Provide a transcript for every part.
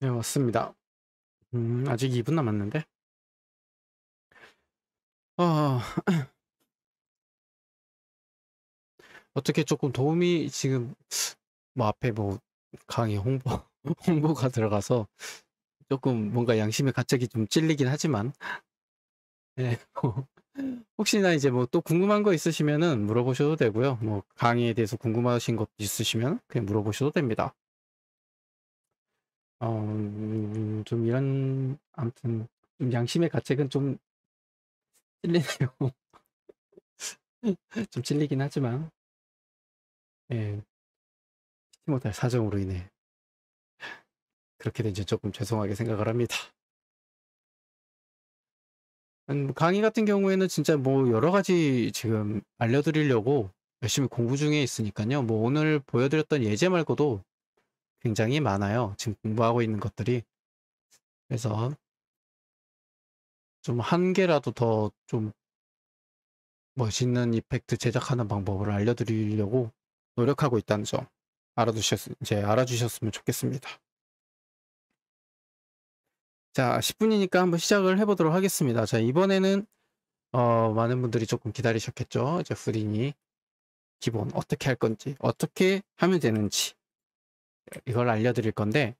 네, 맞습니다. 아직 2분 남았는데. 아, 어떻게 조금 도움이 지금 뭐 앞에 뭐 강의 홍보 홍보가 들어가서 조금 뭔가 양심의 가책이 좀 찔리긴 하지만, 예, 혹시나 이제 뭐 또 궁금한 거 있으시면은 물어보셔도 되고요. 뭐 강의에 대해서 궁금하신 것 있으시면 그냥 물어보셔도 됩니다. 좀 이런 아무튼 좀 양심의 가책은 좀 찔리네요. 좀 찔리긴 하지만, 예, 피치 못할 사정으로 인해 그렇게 된지 조금 죄송하게 생각을 합니다. 강의 같은 경우에는 진짜 뭐 여러 가지 지금 알려드리려고 열심히 공부 중에 있으니까요. 뭐 오늘 보여드렸던 예제 말고도 굉장히 많아요. 지금 공부하고 있는 것들이. 그래서 좀 한 개라도 더 좀 멋있는 이펙트 제작하는 방법을 알려드리려고 노력하고 있다는 점 이제 알아주셨으면 좋겠습니다. 자, 10분이니까 한번 시작을 해보도록 하겠습니다. 자, 이번에는 많은 분들이 조금 기다리셨겠죠. 이제 후딘이 기본 어떻게 할 건지, 어떻게 하면 되는지 이걸 알려드릴 건데,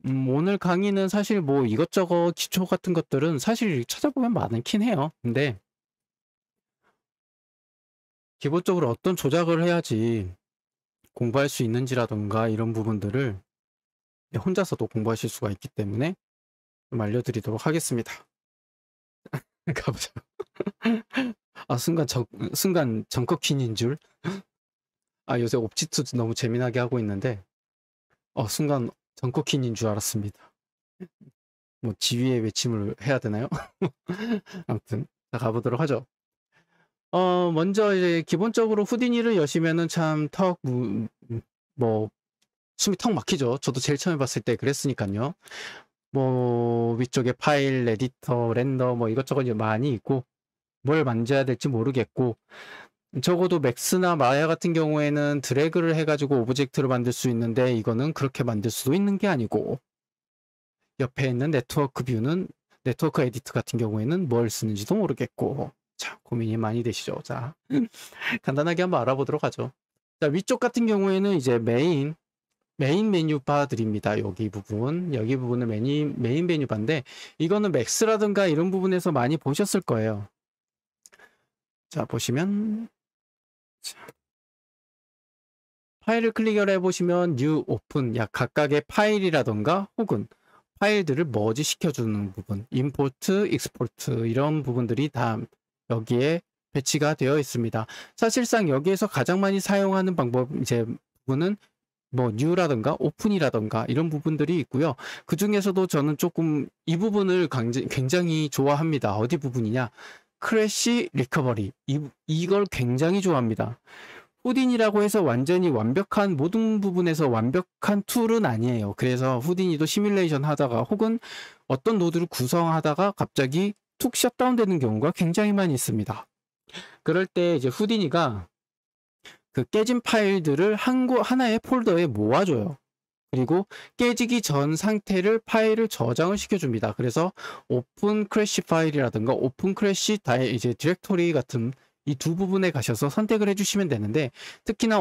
오늘 강의는 사실 뭐 이것저것 기초 같은 것들은 사실 찾아보면 많긴 해요. 근데 기본적으로 어떤 조작을 해야지 공부할 수 있는지라던가 이런 부분들을 혼자서도 공부하실 수가 있기 때문에 좀 알려드리도록 하겠습니다. 가보자. 아, 순간 정커퀸인 줄. 아, 요새 옵지투 너무 재미나게 하고 있는데, 순간 정커퀸인 줄 알았습니다. 뭐 지휘의 외침을 해야 되나요? 아무튼 자, 가보도록 하죠. 먼저 이제 기본적으로 후디니를 여시면은 뭐 숨이 턱 막히죠. 저도 제일 처음에 봤을 때 그랬으니까요. 뭐 위쪽에 파일, 에디터, 렌더 뭐 이것저것 많이 있고 뭘 만져야 될지 모르겠고, 적어도 맥스나 마야 같은 경우에는 드래그를 해가지고 오브젝트를 만들 수 있는데 이거는 그렇게 만들 수도 있는 게 아니고, 옆에 있는 네트워크 에디터 같은 경우에는 뭘 쓰는지도 모르겠고, 자, 고민이 많이 되시죠. 자, 간단하게 한번 알아보도록 하죠. 자, 위쪽 같은 경우에는 이제 메인 메뉴 바들입니다. 여기 부분은 메인 메뉴 바인데, 이거는 맥스라든가 이런 부분에서 많이 보셨을 거예요. 자, 보시면, 자, 파일을 클릭을 해보시면 뉴, 오픈, 각각의 파일이라던가 혹은 파일들을 머지 시켜주는 부분, 임포트, 익스포트 이런 부분들이 다 여기에 배치가 되어 있습니다. 사실상 여기에서 가장 많이 사용하는 부분은 뭐 뉴라든가 오픈이라든가 이런 부분들이 있고요. 그 중에서도 저는 조금 이 부분을 굉장히 좋아합니다. 어디 부분이냐? 크래시 리커버리. 이걸 굉장히 좋아합니다. 후딘이라고 해서 완전히 완벽한 모든 부분에서 완벽한 툴은 아니에요. 그래서 후딘이도 시뮬레이션 하다가 혹은 어떤 노드를 구성하다가 갑자기 툭 셧다운 되는 경우가 굉장히 많이 있습니다. 그럴 때 이제 후딘이가 그 깨진 파일들을 하나의 폴더에 모아줘요. 그리고 깨지기 전 상태를 파일을 저장을 시켜줍니다. 그래서 오픈 크래시 파일이라든가 오픈 크래시 이제 디렉토리 같은 이 두 부분에 가셔서 선택을 해주시면 되는데, 특히나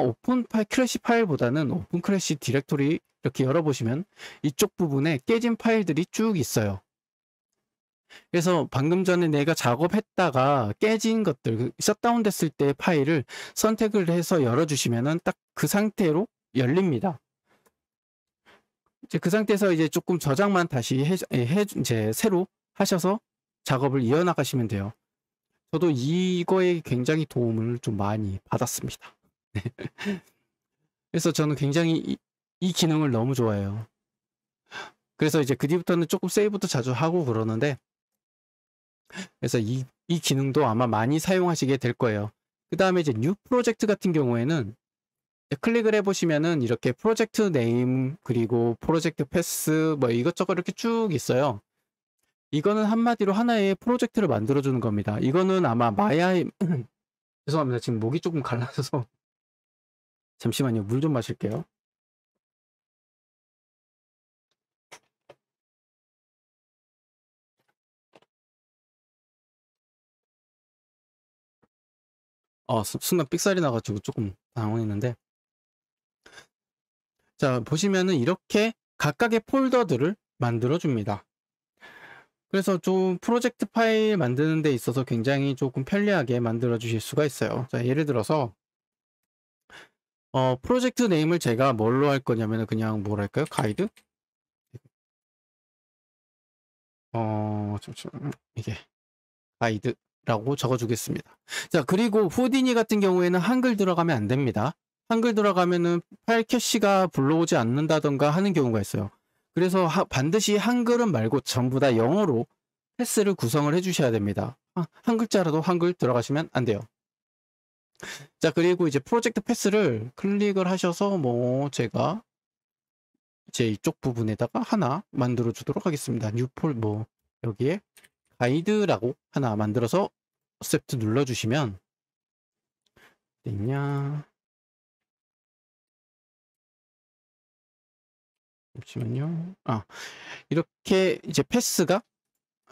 크래시 파일보다는 오픈 크래시 디렉토리 이렇게 열어보시면 이쪽 부분에 깨진 파일들이 쭉 있어요. 그래서 방금 전에 내가 작업했다가 깨진 것들, 셧다운 됐을 때 파일을 선택을 해서 열어주시면은 딱 그 상태로 열립니다. 이제 그 상태에서 이제 조금 저장만 다시 이제 새로 하셔서 작업을 이어나가시면 돼요. 저도 이거에 굉장히 도움을 좀 많이 받았습니다. 그래서 저는 굉장히 이 기능을 너무 좋아해요. 그래서 이제 그 뒤부터는 조금 세이브도 자주 하고 그러는데, 그래서 이 기능도 아마 많이 사용하시게 될 거예요. 그 다음에 이제 뉴 프로젝트 같은 경우에는 클릭을 해보시면은 이렇게 프로젝트 네임 그리고 프로젝트 패스 뭐 이것저것 이렇게 쭉 있어요. 이거는 한마디로 하나의 프로젝트를 만들어주는 겁니다. 이거는 아마 죄송합니다. 지금 목이 조금 갈라져서 잠시만요. 물 좀 마실게요. 순간 삑살이 나가지고 조금 당황했는데, 자, 보시면은 이렇게 각각의 폴더들을 만들어줍니다. 그래서 좀 프로젝트 파일 만드는 데 있어서 굉장히 조금 편리하게 만들어 주실 수가 있어요. 자, 예를 들어서 프로젝트 네임을 제가 뭘로 할 거냐면은 그냥 뭐랄까요? 가이드? 잠시만요. 이게 가이드라고 적어주겠습니다. 자, 그리고 후디니 같은 경우에는 한글 들어가면 안 됩니다. 한글 들어가면은 파일 캐시가 불러오지 않는다던가 하는 경우가 있어요. 그래서 반드시 한글은 말고 전부 다 영어로 패스를 구성을 해주셔야 됩니다. 한 글자라도 한글 들어가시면 안 돼요. 자, 그리고 이제 프로젝트 패스를 클릭을 하셔서 뭐 제가 이제 이쪽 부분에다가 하나 만들어 주도록 하겠습니다. 뉴폴 뭐 여기에 가이드라고 하나 만들어서 어셉트 눌러 주시면 있냐? 잠시만요. 이렇게 이제 패스가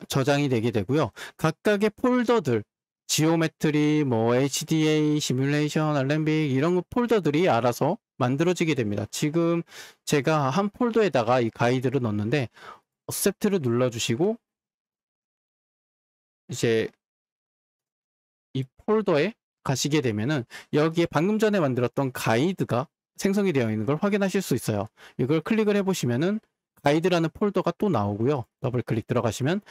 저장이 되게 되고요. 각각의 폴더들 지오메트리, 뭐 HDA, 시뮬레이션, 알렘빅 이런 폴더들이 알아서 만들어지게 됩니다. 지금 제가 한 폴더에다가 이 가이드를 넣었는데 어셉트를 눌러주시고 이제 이 폴더에 가시게 되면은 여기에 방금 전에 만들었던 가이드가 생성이 되어 있는 걸 확인하실 수 있어요. 이걸 클릭을 해보시면은 가이드라는 폴더가 또 나오고요. 더블 클릭 들어가시면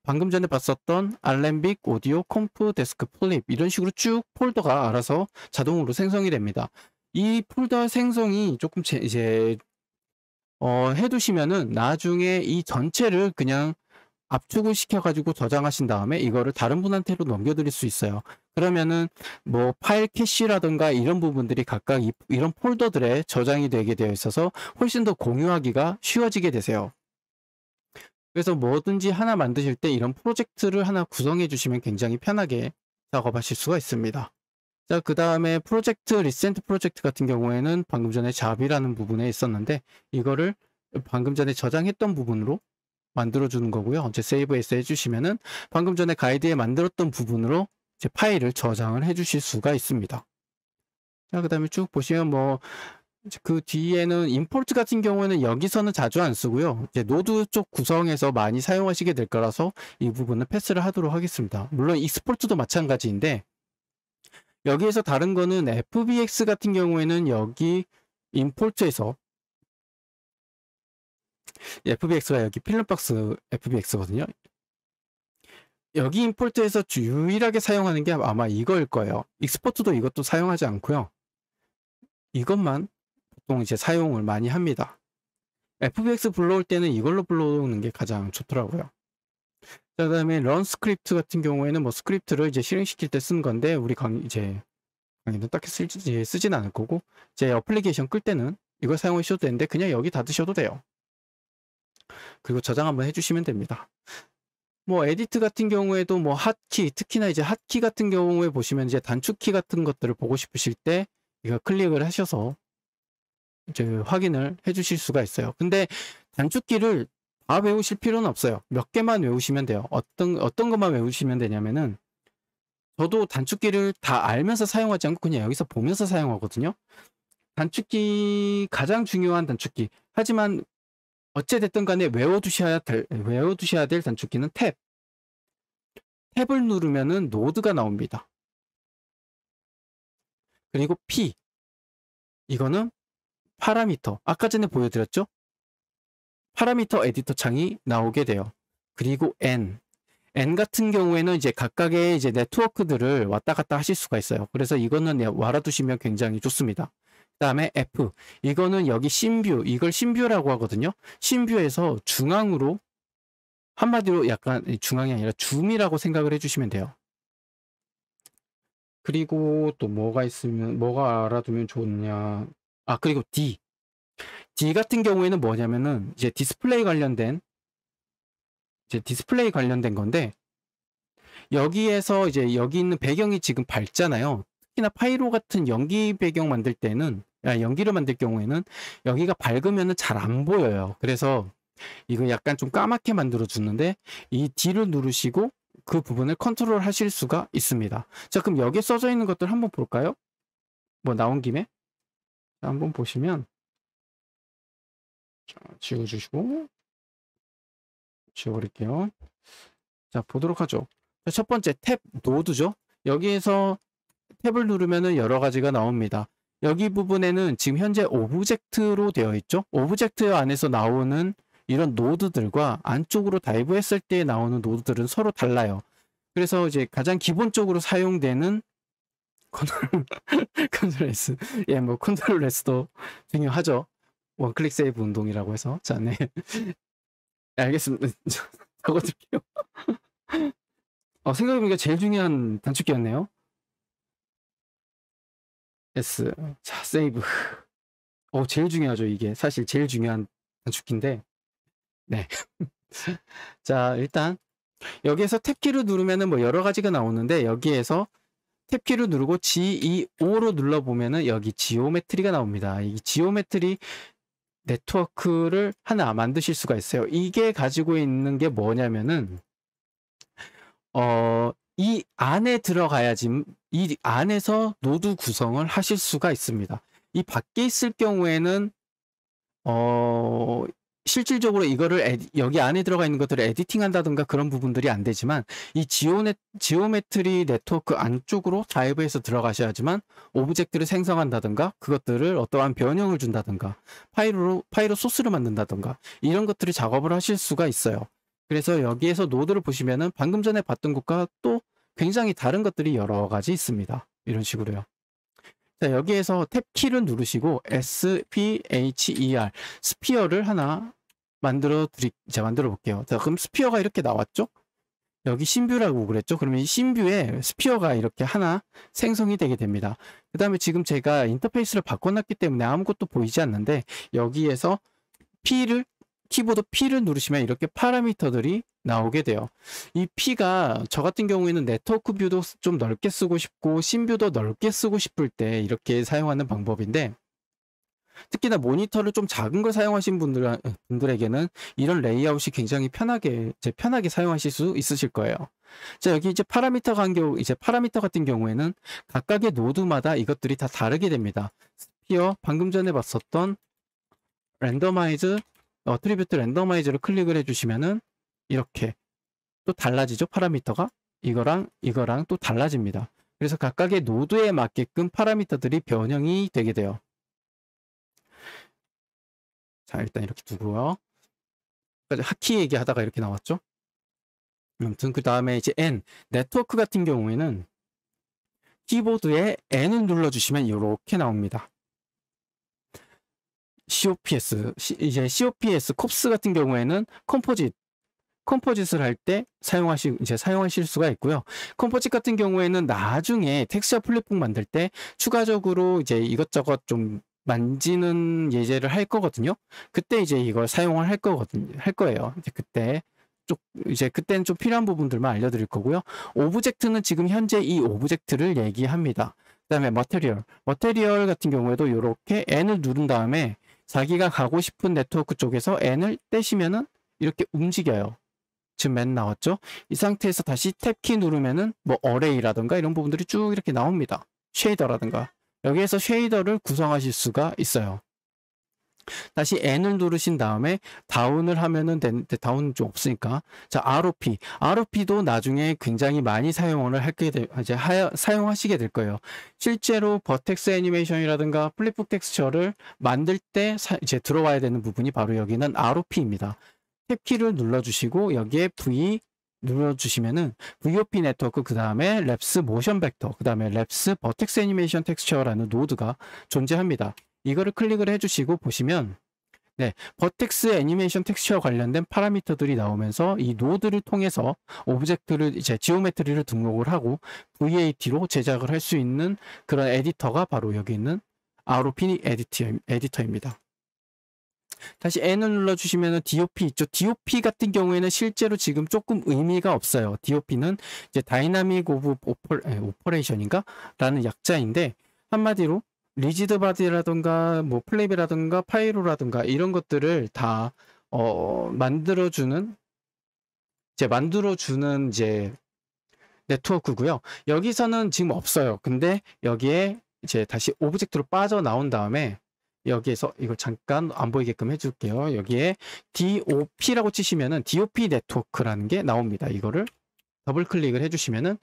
방금 전에 봤었던 알렘빅, 오디오, 컴프, 데스크, 플립 이런 식으로 쭉 폴더가 알아서 자동으로 생성이 됩니다. 이 폴더 생성이 조금 이제 해두시면은 나중에 이 전체를 그냥 압축을 시켜가지고 저장하신 다음에 이거를 다른 분한테로 넘겨드릴 수 있어요. 그러면은 뭐 파일 캐시라든가 이런 부분들이 각각 이런 폴더들에 저장이 되게 되어 있어서 훨씬 더 공유하기가 쉬워지게 되세요. 그래서 뭐든지 하나 만드실 때 이런 프로젝트를 하나 구성해 주시면 굉장히 편하게 작업하실 수가 있습니다. 자, 그 다음에 프로젝트, 리센트 프로젝트 같은 경우에는 방금 전에 잡이라는 부분에 있었는데 이거를 방금 전에 저장했던 부분으로 만들어주는 거고요. 이제 세이브 에스 해주시면은 방금 전에 가이드에 만들었던 부분으로 이제 파일을 저장을 해주실 수가 있습니다. 자, 그 다음에 쭉 보시면 뭐 그 뒤에는 임포트 같은 경우에는 여기서는 자주 안 쓰고요. 이제 노드 쪽 구성에서 많이 사용하시게 될 거라서 이 부분은 패스를 하도록 하겠습니다. 물론 익스포트도 마찬가지인데 여기에서 다른 거는 FBX 같은 경우에는 여기 임포트에서 FBX가 여기 필름박스 FBX거든요. 여기 임포트에서 유일하게 사용하는 게 아마 이거일 거예요. 익스포트도 이것도 사용하지 않고요. 이것만 보통 이제 사용을 많이 합니다. FBX 불러올 때는 이걸로 불러오는 게 가장 좋더라고요. 그 다음에 런 스크립트 같은 경우에는 뭐 스크립트를 이제 실행시킬 때 쓰는 건데 우리 이제 강의는 딱히 쓰진 않을 거고 이제 어플리케이션 끌 때는 이걸 사용하셔도 되는데 그냥 여기 닫으셔도 돼요. 그리고 저장 한번 해주시면 됩니다. 뭐 에디트 같은 경우에도 뭐 핫키, 특히나 이제 핫키 같은 경우에 보시면 이제 단축키 같은 것들을 보고 싶으실 때 이거 클릭을 하셔서 이제 확인을 해주실 수가 있어요. 근데 단축키를 다 외우실 필요는 없어요. 몇 개만 외우시면 돼요. 어떤 것만 외우시면 되냐면은 저도 단축키를 다 알면서 사용하지 않고 그냥 여기서 보면서 사용하거든요. 단축키 가장 중요한 단축키. 하지만 어찌됐든 간에 외워두셔야 될 단축키는 탭. 탭을 누르면은 노드가 나옵니다. 그리고 P. 이거는 파라미터. 아까 전에 보여드렸죠? 파라미터 에디터 창이 나오게 돼요. 그리고 N. N 같은 경우에는 이제 각각의 이제 네트워크들을 왔다 갔다 하실 수가 있어요. 그래서 이거는 알아두시면 굉장히 좋습니다. 그 다음에 F. 이거는 여기 심뷰. 이걸 심뷰라고 하거든요. 심뷰에서 중앙으로 한마디로 약간 중앙이 아니라 줌이라고 생각을 해주시면 돼요. 그리고 또 뭐가 있으면 뭐가 알아두면 좋냐. 그리고 D. D 같은 경우에는 뭐냐면은 이제 디스플레이 관련된 건데 여기에서 이제 여기 있는 배경이 지금 밝잖아요. 특히나 파이로 같은 연기 배경 만들 때는 연기를 만들 경우에는 여기가 밝으면은 잘 안 보여요. 그래서 이거 약간 좀 까맣게 만들어 주는데 이 D를 누르시고 그 부분을 컨트롤 하실 수가 있습니다. 자, 그럼 여기에 써져 있는 것들 한번 볼까요? 뭐 나온 김에 한번 보시면, 자, 지워주시고 지워버릴게요. 자, 보도록 하죠. 자, 첫 번째 탭 노드죠. 여기에서 탭을 누르면은 여러 가지가 나옵니다. 여기 부분에는 지금 현재 오브젝트로 되어 있죠. 오브젝트 안에서 나오는 이런 노드들과 안쪽으로 다이브했을 때 나오는 노드들은 서로 달라요. 그래서 이제 가장 기본적으로 사용되는 컨트롤 S, 예, 뭐 컨트롤 S도 중요하죠. 원클릭 세이브 운동이라고 해서. 자, 네, 알겠습니다. 적어둘게요. 생각해보니까 제일 중요한 단축키였네요. S. 자, 세이브. 제일 중요하죠. 이게 사실 제일 중요한 단축키인데. 네. 자, 일단 여기에서 탭키를 누르면은 뭐 여러 가지가 나오는데, 여기에서 탭키를 누르고 GEO로 눌러보면은 여기 지오메트리가 나옵니다. 이 지오메트리 네트워크를 하나 만드실 수가 있어요. 이게 가지고 있는 게 뭐냐면은 이 안에 들어가야지 이 안에서 노드 구성을 하실 수가 있습니다. 이 밖에 있을 경우에는 실질적으로 이거를 여기 안에 들어가 있는 것들을 에디팅 한다든가 그런 부분들이 안 되지만, 이 지오메트리 네트워크 안쪽으로 다이브해서 들어가셔야지만 오브젝트를 생성한다든가 그것들을 어떠한 변형을 준다든가 파일로 소스를 만든다든가 이런 것들을 작업을 하실 수가 있어요. 그래서 여기에서 노드를 보시면은 방금 전에 봤던 것과 또 굉장히 다른 것들이 여러 가지 있습니다. 이런 식으로요. 자, 여기에서 탭 키를 누르시고 SPHER 스피어를 하나 만들어 볼게요. 자, 그럼 스피어가 이렇게 나왔죠? 여기 신뷰라고 그랬죠? 그러면 이 신뷰에 스피어가 이렇게 하나 생성이 되게 됩니다. 그 다음에 지금 제가 인터페이스를 바꿔놨기 때문에 아무것도 보이지 않는데, 여기에서 키보드 P를 누르시면 이렇게 파라미터들이 나오게 돼요. 이 P가 저 같은 경우에는 네트워크 뷰도 좀 넓게 쓰고 싶고 신뷰도 넓게 쓰고 싶을 때 이렇게 사용하는 방법인데, 특히나 모니터를 좀 작은 걸 사용하신 분들에게는 이런 레이아웃이 굉장히 편하게 사용하실 수 있으실 거예요. 자, 여기 이제 파라미터 같은 경우에는 각각의 노드마다 이것들이 다 다르게 됩니다. 스피어, 방금 전에 봤었던 랜더마이즈, 어트리뷰트 랜더마이즈를 클릭을 해주시면은 이렇게 또 달라지죠. 파라미터가 이거랑 또 달라집니다. 그래서 각각의 노드에 맞게끔 파라미터들이 변형이 되게 돼요. 자, 일단 이렇게 두고요. 하키 얘기하다가 이렇게 나왔죠. 아무튼 그 다음에 이제 네트워크 같은 경우에는 키보드에 N을 눌러주시면 이렇게 나옵니다. COPS 콥스 같은 경우에는 컴포짓을 할 때 사용하실 수가 있고요. 컴포짓 같은 경우에는 나중에 텍스처 플립북 만들 때 추가적으로 이제 이것저것 좀 만지는 예제를 할 거거든요. 그때 이제 이걸 사용을 할 거예요. 그때는 좀 필요한 부분들만 알려드릴 거고요. 오브젝트는 지금 현재 이 오브젝트를 얘기합니다. 그 다음에 머테리얼 같은 경우에도 이렇게 N을 누른 다음에 자기가 가고 싶은 네트워크 쪽에서 N을 떼시면은 이렇게 움직여요. 지금 맨 나왔죠? 이 상태에서 다시 탭키 누르면은 뭐 어레이라든가 이런 부분들이 쭉 이렇게 나옵니다. 쉐이더라든가. 여기에서 쉐이더를 구성하실 수가 있어요. 다시 N을 누르신 다음에 다운을 하면은 다운은 좀 없으니까. 자, ROP도 나중에 굉장히 많이 사용하시게 될 거예요. 실제로 버텍스 애니메이션이라든가 플립북 텍스처를 만들 때 이제 들어와야 되는 부분이 바로 여기는 ROP입니다. 탭키를 눌러주시고 여기에 V 눌러주시면은 VOP 네트워크, 그 다음에 랩스 모션 벡터, 그 다음에 랩스 버텍스 애니메이션 텍스처라는 노드가 존재합니다. 이거를 클릭을 해주시고 보시면 버텍스 애니메이션 텍스처와 관련된 파라미터들이 나오면서 이 노드를 통해서 오브젝트를 이제 지오메트리를 등록을 하고 VAT로 제작을 할 수 있는 그런 에디터가 바로 여기 있는 ROP 에디터입니다. 다시 N을 눌러주시면 DOP 있죠. DOP 같은 경우에는 실제로 지금 조금 의미가 없어요. DOP는 이제 다이나믹 오브 오퍼레이션인가? 라는 약자인데, 한마디로 리지드 바디라든가 뭐 플랩이라든가 파이로라든가 이런 것들을 다 만들어주는 이제 네트워크고요. 여기서는 지금 없어요. 근데 여기에 이제 다시 오브젝트로 빠져나온 다음에 여기에서 이걸 잠깐 안 보이게끔 해줄게요. 여기에 DOP라고 치시면은 DOP 네트워크라는 게 나옵니다. 이거를 더블 클릭을 해주시면은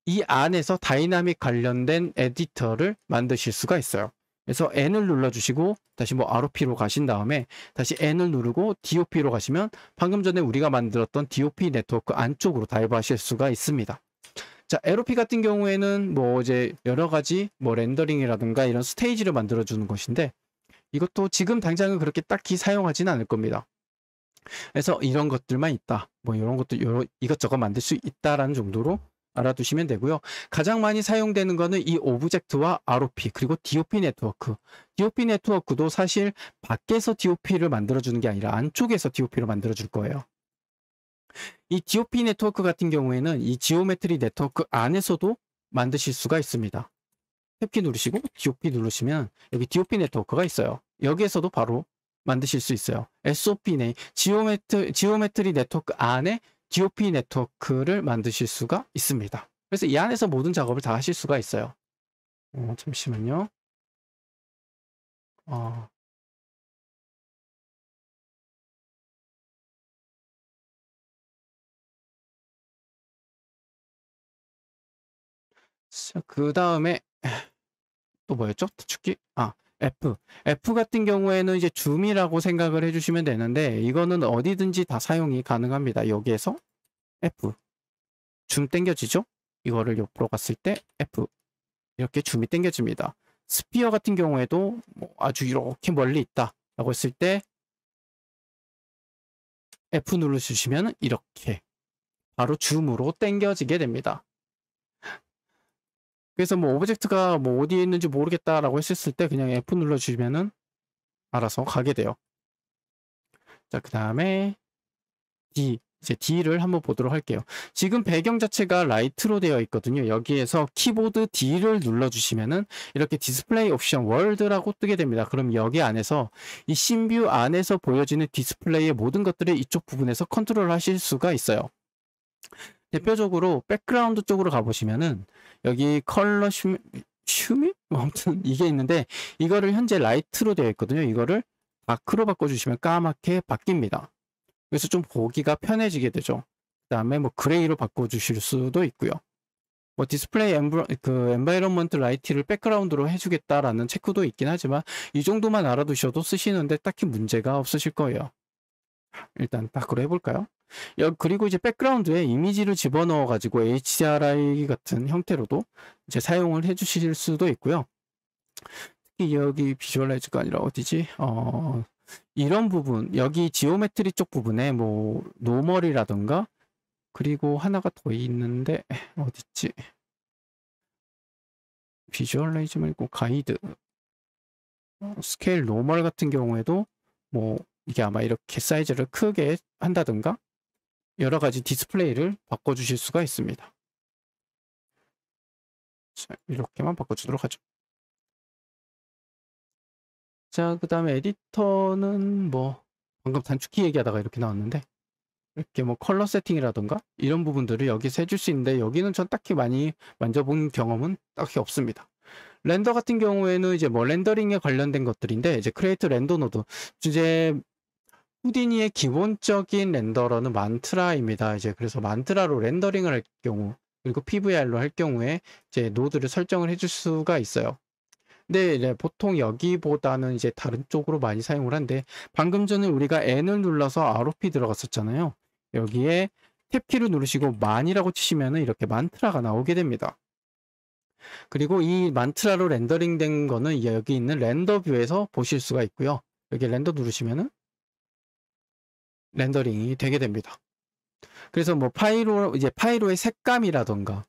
이 안에서 다이나믹 관련된 에디터를 만드실 수가 있어요. 그래서 N을 눌러주시고 다시 뭐 ROP로 가신 다음에 다시 N을 누르고 DOP로 가시면 방금 전에 우리가 만들었던 DOP 네트워크 안쪽으로 다이브하실 수가 있습니다. 자, LOP 같은 경우에는 뭐 이제 여러 가지 뭐 렌더링이라든가 이런 스테이지를 만들어주는 것인데 이것도 지금 당장은 그렇게 딱히 사용하지는 않을 겁니다. 그래서 이런 것들만 있다. 뭐 이런 것도 이것저것 만들 수 있다라는 정도로 알아두시면 되고요. 가장 많이 사용되는 거는 이 오브젝트와 ROP 그리고 DOP 네트워크. DOP 네트워크도 사실 밖에서 DOP를 만들어주는 게 아니라 안쪽에서 DOP를 만들어줄 거예요. 이 DOP 네트워크 같은 경우에는 이 지오메트리 네트워크 안에서도 만드실 수가 있습니다. 탭키 누르시고 DOP 누르시면 여기 DOP 네트워크가 있어요. 여기에서도 바로 만드실 수 있어요. SOP네 지오메트리 네트워크 안에 DOP 네트워크를 만드실 수가 있습니다. 그래서 이 안에서 모든 작업을 다 하실 수가 있어요. 잠시만요. 그 다음에 또 뭐였죠? 축기? F 같은 경우에는 이제 줌이라고 생각을 해주시면 되는데 이거는 어디든지 다 사용이 가능합니다. 여기에서 F 줌 당겨지죠? 이거를 옆으로 갔을 때 F 이렇게 줌이 당겨집니다. 스피어 같은 경우에도 뭐 아주 이렇게 멀리 있다 라고 했을 때 F 눌러주시면 이렇게 바로 줌으로 당겨지게 됩니다. 그래서 뭐 오브젝트가 뭐 어디에 있는지 모르겠다라고 했을 때 그냥 F 눌러주시면은 알아서 가게 돼요. 자, 그 다음에 이제 D를 한번 보도록 할게요. 지금 배경 자체가 라이트로 되어 있거든요. 여기에서 키보드 D를 눌러주시면은 이렇게 디스플레이 옵션 월드라고 뜨게 됩니다. 그럼 여기 안에서 이 씬뷰 안에서 보여지는 디스플레이의 모든 것들을 이쪽 부분에서 컨트롤 하실 수가 있어요. 대표적으로 백그라운드 쪽으로 가보시면은 여기 컬러 슈미? 아무튼 이게 있는데 이거를 현재 라이트로 되어 있거든요. 이거를 다크로 바꿔주시면 까맣게 바뀝니다. 그래서 좀 보기가 편해지게 되죠. 그 다음에 뭐 그레이로 바꿔주실 수도 있고요. 뭐 디스플레이 엔바이런먼트 라이트를 백그라운드로 해주겠다라는 체크도 있긴 하지만 이 정도만 알아두셔도 쓰시는데 딱히 문제가 없으실 거예요. 일단 다크로 해볼까요? 그리고 이제 백그라운드에 이미지를 집어넣어 가지고 HDRI 같은 형태로도 이제 사용을 해주실 수도 있고요. 특히 여기 비주얼라이즈가 아니라 어디지? 이런 부분, 여기 지오메트리 쪽 부분에 뭐 노멀이라던가 그리고 하나가 더 있는데 어딨지? 비주얼라이즈 말고 가이드 스케일 노멀 같은 경우에도 뭐 이게 아마 이렇게 사이즈를 크게 한다든가 여러 가지 디스플레이를 바꿔주실 수가 있습니다. 자, 이렇게만 바꿔주도록 하죠. 자, 그 다음에 에디터는 뭐 방금 단축키 얘기하다가 이렇게 나왔는데 이렇게 뭐 컬러 세팅이라던가 이런 부분들을 여기서 해줄 수 있는데 여기는 전 딱히 많이 만져본 경험은 딱히 없습니다. 렌더 같은 경우에는 이제 뭐 렌더링에 관련된 것들인데 이제 크리에이트 렌더 노드 이제 후디니의 기본적인 렌더러는 만트라입니다. 이제 그래서 만트라로 렌더링을 할 경우 그리고 PVR로 할 경우에 이제 노드를 설정을 해줄 수가 있어요. 근데 이제 보통 여기보다는 이제 다른 쪽으로 많이 사용을 한데 방금 전에 우리가 N을 눌러서 ROP 들어갔었잖아요. 여기에 탭키를 누르시고 만이라고 치시면은 이렇게 만트라가 나오게 됩니다. 그리고 이 만트라로 렌더링 된 거는 여기 있는 렌더 뷰에서 보실 수가 있고요. 여기 렌더 누르시면은 렌더링이 되게 됩니다. 그래서 뭐 파이로의 색감이라던가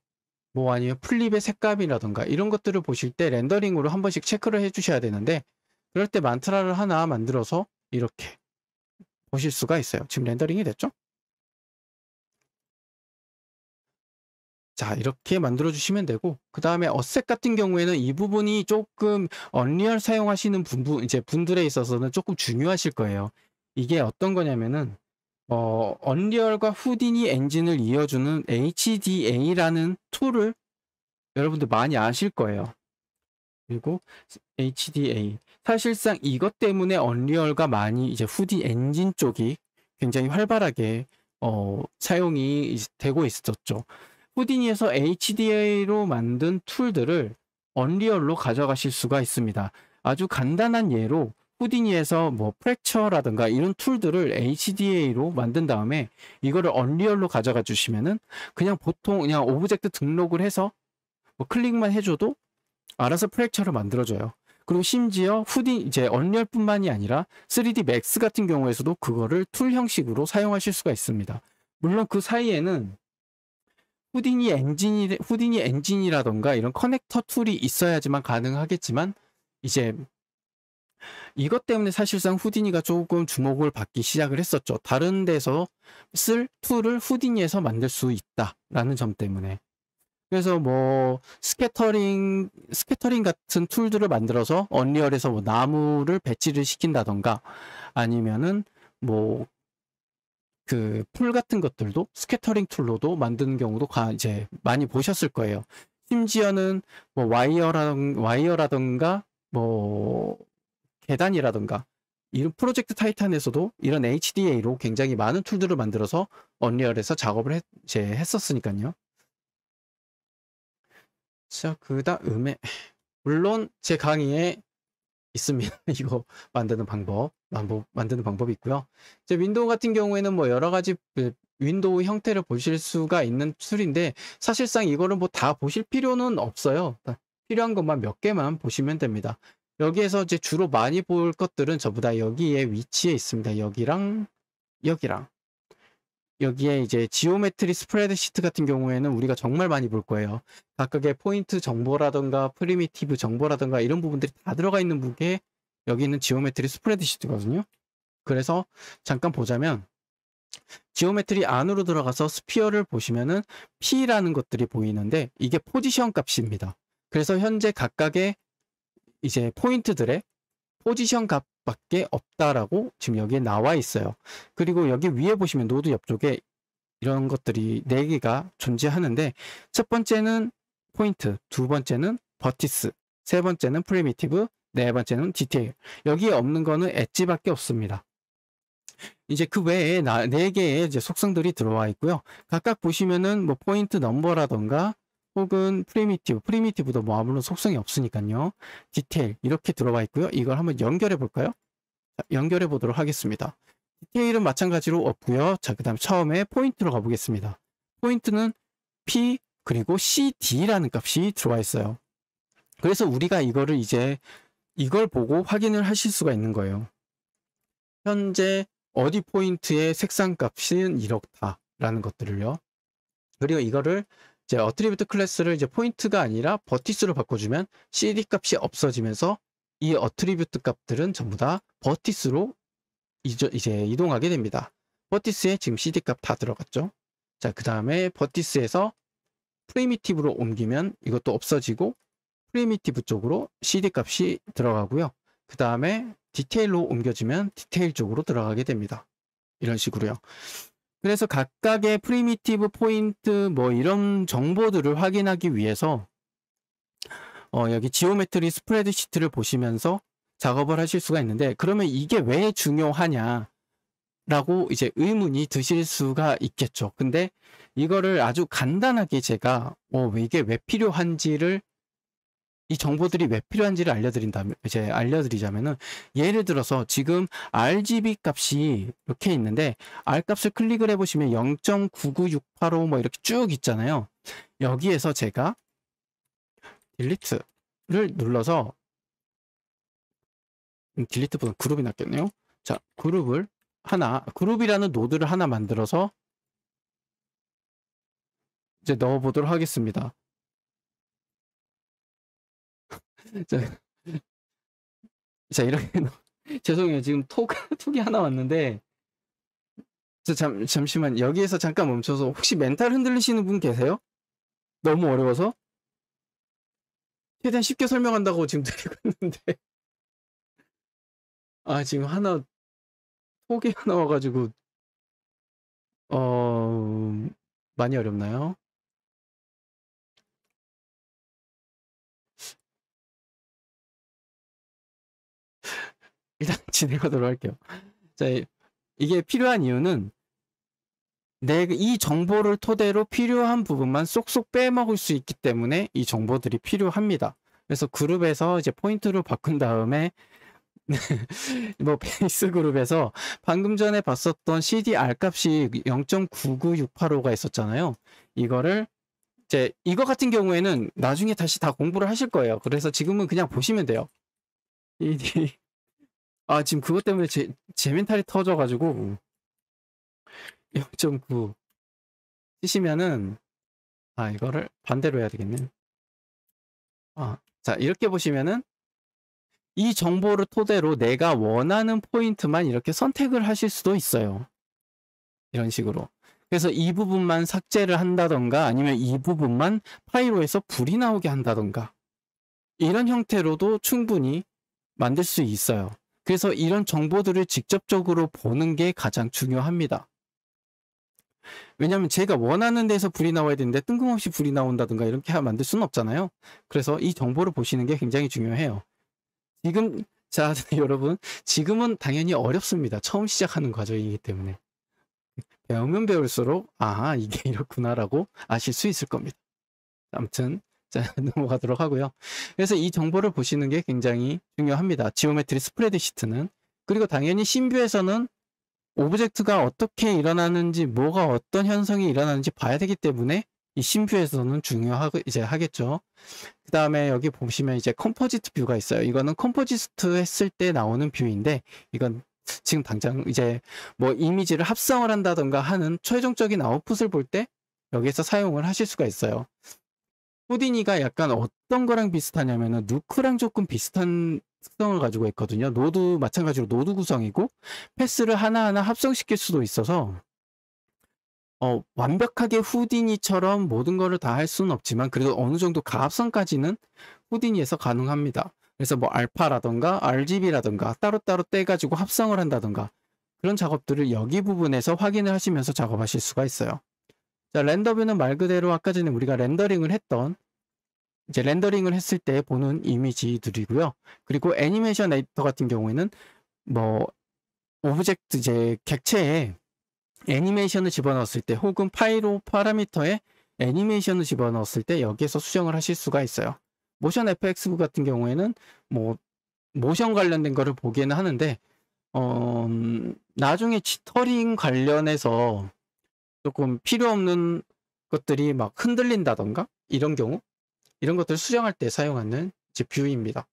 뭐 아니면 플립의 색감이라던가 이런 것들을 보실 때 렌더링으로 한 번씩 체크를 해 주셔야 되는데 그럴 때 만트라를 하나 만들어서 이렇게 보실 수가 있어요. 지금 렌더링이 됐죠? 자, 이렇게 만들어 주시면 되고 그 다음에 어셋 같은 경우에는 이 부분이 조금 언리얼 사용하시는 분들에 있어서는 조금 중요하실 거예요. 이게 어떤 거냐면은 언리얼과 후디니 엔진을 이어주는 HDA라는 툴을 여러분들 많이 아실 거예요. 그리고 HDA. 사실상 이것 때문에 언리얼과 많이 이제 후디 엔진 쪽이 굉장히 활발하게 사용이 되고 있었죠. 후디니에서 HDA로 만든 툴들을 언리얼로 가져가실 수가 있습니다. 아주 간단한 예로 후디니에서 뭐 프랙처라든가 이런 툴들을 HDA로 만든 다음에 이거를 언리얼로 가져가 주시면은 그냥 보통 그냥 오브젝트 등록을 해서 뭐 클릭만 해줘도 알아서 프랙처를 만들어줘요. 그리고 심지어 이제 언리얼뿐만이 아니라 3D 맥스 같은 경우에서도 그거를 툴 형식으로 사용하실 수가 있습니다. 물론 그 사이에는 후디니 엔진이라던가 이런 커넥터 툴이 있어야지만 가능하겠지만 이제 이것 때문에 사실상 후디니가 조금 주목을 받기 시작을 했었죠. 다른 데서 쓸 툴을 후디니에서 만들 수 있다라는 점 때문에. 그래서 뭐 스캐터링 같은 툴들을 만들어서 언리얼에서 뭐 나무를 배치를 시킨다던가 아니면은 뭐 그 풀 같은 것들도 스캐터링 툴로도 만드는 경우도 이제 많이 보셨을 거예요. 심지어는 뭐 와이어라던가 뭐 계단이라던가 이런 프로젝트 타이탄에서도 이런 HDA로 굉장히 많은 툴들을 만들어서 언리얼에서 작업을 이제 했었으니까요. 자, 그 다음에 물론 제 강의에 있습니다. 이거 만드는 방법이 있고요. 이제 윈도우 같은 경우에는 뭐 여러 가지 윈도우 형태를 보실 수가 있는 툴인데 사실상 이거를 뭐 다 보실 필요는 없어요. 필요한 것만 몇 개만 보시면 됩니다. 여기에서 이제 주로 많이 볼 것들은 전부 다 여기에 위치해 있습니다. 여기랑 여기랑 여기에 이제 지오메트리 스프레드시트 같은 경우에는 우리가 정말 많이 볼 거예요. 각각의 포인트 정보라던가 프리미티브 정보라던가 이런 부분들이 다 들어가 있는 게 여기 있는 지오메트리 스프레드시트거든요. 그래서 잠깐 보자면 지오메트리 안으로 들어가서 스피어를 보시면은 P라는 것들이 보이는데 이게 포지션 값입니다. 그래서 현재 각각의 이제 포인트들의 포지션 값밖에 없다라고 지금 여기에 나와 있어요. 그리고 여기 위에 보시면 노드 옆쪽에 이런 것들이 4개가 존재하는데 첫 번째는 포인트, 두 번째는 버티스, 세 번째는 프리미티브, 네 번째는 디테일. 여기에 없는 거는 엣지밖에 없습니다. 이제 그 외에 4개의 이제 속성들이 들어와 있고요. 각각 보시면은 뭐 포인트 넘버라던가 혹은 프리미티브도 뭐 아무런 속성이 없으니까요. 디테일 이렇게 들어와 있고요. 이걸 한번 연결해 볼까요? 연결해 보도록 하겠습니다. 디테일은 마찬가지로 없고요. 자, 그 다음 처음에 포인트로 가보겠습니다. 포인트는 P 그리고 CD라는 값이 들어와 있어요. 그래서 우리가 이걸 보고 확인을 하실 수가 있는 거예요. 현재 어디 포인트의 색상 값은 이렇다라는 것들을요. 그리고 이거를 이제 어트리뷰트 클래스를 이제 포인트가 아니라 버티스로 바꿔주면 CD 값이 없어지면서 이 어트리뷰트 값들은 전부 다 버티스로 이제 이동하게 됩니다. 버티스에 지금 CD 값 다 들어갔죠. 자, 그 다음에 버티스에서 프리미티브로 옮기면 이것도 없어지고 프리미티브 쪽으로 CD 값이 들어가고요. 그 다음에 디테일로 옮겨지면 디테일 쪽으로 들어가게 됩니다. 이런 식으로요. 그래서 각각의 프리미티브 포인트 뭐 이런 정보들을 확인하기 위해서 여기 지오메트리 스프레드시트를 보시면서 작업을 하실 수가 있는데 그러면 이게 왜 중요하냐 라고 이제 의문이 드실 수가 있겠죠. 근데 이거를 아주 간단하게 제가 이게 왜 필요한지를 이 정보들이 왜 필요한지를 알려드리자면은 예를 들어서 지금 RGB 값이 이렇게 있는데 R 값을 클릭을 해보시면 0.99685 뭐 이렇게 쭉 있잖아요. 여기에서 제가 딜리트를 눌러서 딜리트보다 그룹이 낫겠네요. 자, 그룹이라는 노드를 하나 만들어서 이제 넣어보도록 하겠습니다. 자, 이렇게 죄송해요. 지금 톡이 하나 왔는데 잠시만 여기에서 잠깐 멈춰서 혹시 멘탈 흔들리시는 분 계세요? 너무 어려워서? 최대한 쉽게 설명한다고 지금 드리고 있는데 지금 톡이 하나 와가지고 많이 어렵나요? 일단 진행하도록 할게요. 자, 이게 필요한 이유는 이 정보를 토대로 필요한 부분만 쏙쏙 빼먹을 수 있기 때문에 이 정보들이 필요합니다. 그래서 그룹에서 이제 포인트를 바꾼 다음에 뭐 베이스 그룹에서 방금 전에 봤었던 CDR 값이 0.99685가 있었잖아요. 이거를 이제 이거 같은 경우에는 나중에 다시 다 공부를 하실 거예요. 그래서 지금은 그냥 보시면 돼요. 지금 그것 때문에 제 멘탈이 터져가지고 0.9 쓰시면은 이거를 반대로 해야 되겠네. 자, 이렇게 보시면은 이 정보를 토대로 내가 원하는 포인트만 이렇게 선택을 하실 수도 있어요. 이런 식으로. 그래서 이 부분만 삭제를 한다던가 아니면 이 부분만 파이로에서 불이 나오게 한다던가 이런 형태로도 충분히 만들 수 있어요. 그래서 이런 정보들을 직접적으로 보는 게 가장 중요합니다. 왜냐하면 제가 원하는 데서 불이 나와야 되는데 뜬금없이 불이 나온다든가 이렇게 만들 수는 없잖아요. 그래서 이 정보를 보시는 게 굉장히 중요해요. 지금 자 여러분 지금은 당연히 어렵습니다. 처음 시작하는 과정이기 때문에 배우면 배울수록 이게 이렇구나라고 아실 수 있을 겁니다. 아무튼 자 넘어가도록 하고요. 그래서 이 정보를 보시는 게 굉장히 중요합니다. 지오메트리 스프레드 시트는. 그리고 당연히 신뷰에서는 오브젝트가 어떻게 일어나는지 뭐가 어떤 현상이 일어나는지 봐야 되기 때문에 이 신뷰에서는 하겠죠. 그 다음에 여기 보시면 이제 컴포지트 뷰가 있어요. 이거는 컴포지트 했을 때 나오는 뷰인데 이건 지금 당장 이제 뭐 이미지를 합성을 한다던가 하는 최종적인 아웃풋을 볼 때 여기에서 사용을 하실 수가 있어요. 후디니가 약간 어떤 거랑 비슷하냐면은 누크랑 조금 비슷한 특성을 가지고 있거든요. 노드 마찬가지로 노드 구성이고 패스를 하나하나 합성시킬 수도 있어서 완벽하게 후디니처럼 모든 거를 다 할 수는 없지만 그래도 어느 정도 가합성까지는 후디니에서 가능합니다. 그래서 뭐 알파라던가 RGB라던가 따로따로 떼가지고 합성을 한다던가 그런 작업들을 여기 부분에서 확인을 하시면서 작업하실 수가 있어요. 자, 렌더뷰는 말 그대로 아까 전에 우리가 렌더링을 했던 이제 렌더링을 했을 때 보는 이미지들이고요. 그리고 애니메이션 에디터 같은 경우에는 뭐 오브젝트 이제 객체에 애니메이션을 집어넣었을 때 혹은 파이로 파라미터에 애니메이션을 집어넣었을 때 여기에서 수정을 하실 수가 있어요. 모션 FX 같은 경우에는 뭐 모션 관련된 거를 보기에는 하는데 나중에 지터링 관련해서 조금 필요 없는 것들이 막 흔들린다던가 이런 경우 이런 것들을 수정할 때 사용하는 이제 뷰입니다.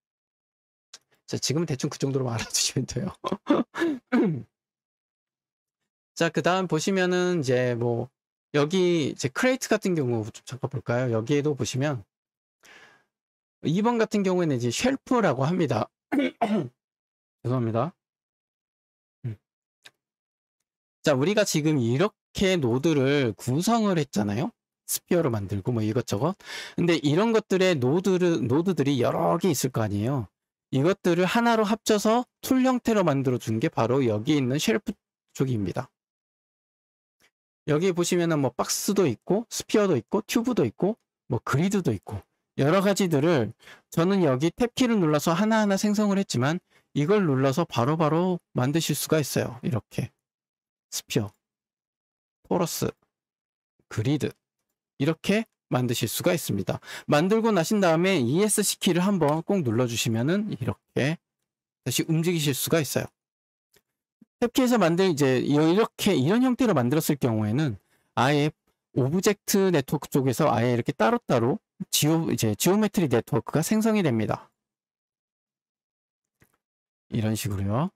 자, 지금은 대충 그 정도로 알아두시면 돼요. 자, 그 다음 보시면은 이제 뭐 여기 이제 크레이트 같은 경우 좀 잠깐 볼까요? 여기에도 보시면 2번 같은 경우에는 이제 쉘프라고 합니다. 죄송합니다. 자, 우리가 지금 이렇게 노드를 구성을 했잖아요. 스피어로 만들고 뭐 이것저것. 근데 이런 것들의 노드들이 여러 개 있을 거 아니에요. 이것들을 하나로 합쳐서 툴 형태로 만들어 준 게 바로 여기 있는 쉘프 쪽입니다. 여기 보시면은 뭐 박스도 있고 스피어도 있고 튜브도 있고 뭐 그리드도 있고 여러 가지들을 저는 여기 탭키를 눌러서 하나하나 생성을 했지만 이걸 눌러서 바로바로 만드실 수가 있어요. 이렇게 스피어, 토러스, 그리드 이렇게 만드실 수가 있습니다. 만들고 나신 다음에 ESC 키를 한번 꼭 눌러주시면은 이렇게 다시 움직이실 수가 있어요. 탭키에서 이제 이렇게 이런 형태로 만들었을 경우에는 아예 오브젝트 네트워크 쪽에서 아예 이렇게 따로따로 지오메트리 네트워크가 생성이 됩니다. 이런 식으로요.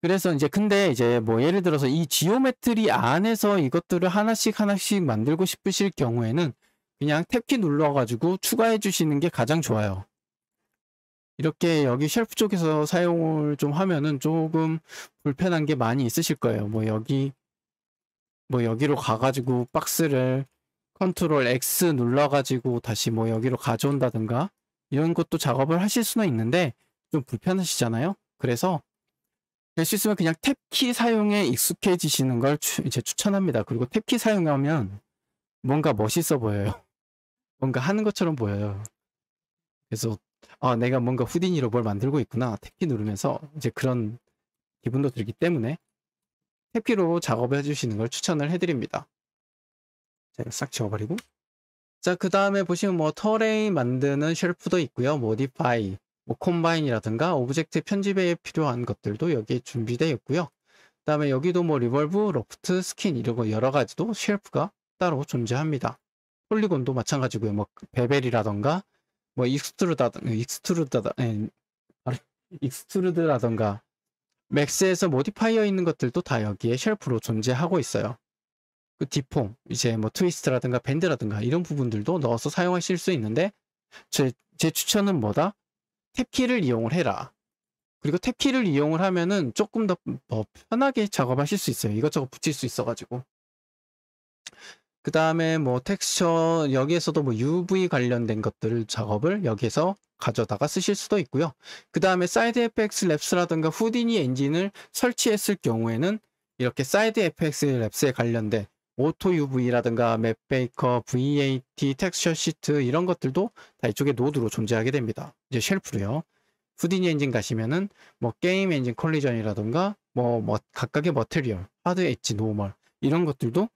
그래서 이제 근데 이제 뭐 예를 들어서 이 지오메트리 안에서 이것들을 하나씩 만들고 싶으실 경우에는 그냥 탭키 눌러가지고 추가해 주시는 게 가장 좋아요. 이렇게 여기 쉘프 쪽에서 사용을 좀 하면은 조금 불편한 게 많이 있으실 거예요. 뭐 여기로 가가지고 박스를 컨트롤 X 눌러가지고 다시 뭐 여기로 가져온다든가 이런 것도 작업을 하실 수는 있는데 좀 불편하시잖아요. 그래서 될 수 있으면 그냥 탭키 사용에 익숙해지시는 걸 이제 추천합니다. 그리고 탭키 사용하면 뭔가 멋있어 보여요. 뭔가 하는 것처럼 보여요. 그래서 내가 뭔가 후디니로 뭘 만들고 있구나. 탭키 누르면서 이제 그런 기분도 들기 때문에 탭키로 작업해 주시는 걸 추천을 해드립니다. 제가 싹 지워버리고. 자, 그 다음에 보시면 뭐 터레인 만드는 쉘프도 있고요. 모디파이, 뭐 콤바인이라든가 오브젝트 편집에 필요한 것들도 여기에 준비되어 있고요. 그 다음에 여기도 뭐 리볼브, 로프트, 스킨 이런 거 여러 가지도 쉘프가 따로 존재합니다. 폴리곤도 마찬가지고요. 뭐 베벨이라던가 뭐 익스트루드라던가 맥스에서 모디파이어 있는 것들도 다 여기에 쉘프로 존재하고 있어요. 그 디폼, 이제 뭐 트위스트라든가 밴드라든가 이런 부분들도 넣어서 사용하실 수 있는데 제 추천은 뭐다? 탭키를 이용을 해라. 그리고 탭키를 이용을 하면은 조금 더 편하게 작업하실 수 있어요. 이것저것 붙일 수 있어가지고. 그 다음에 뭐 텍스처 여기에서도 뭐 UV 관련된 것들 작업을 여기에서 가져다가 쓰실 수도 있고요. 그 다음에 사이드 FX 랩스라든가 후디니 엔진을 설치했을 경우에는 이렇게 사이드 FX 랩스에 관련된 오토 UV라든가 맵베이커, VAT, 텍스처 시트 이런 것들도 다 이쪽에 노드로 존재하게 됩니다. 이제 쉘프로요. 후디니 엔진 가시면은 뭐 게임 엔진 컬리전이라든가 뭐 각각의 머테리얼, 하드 엣지, 노멀 이런 것들도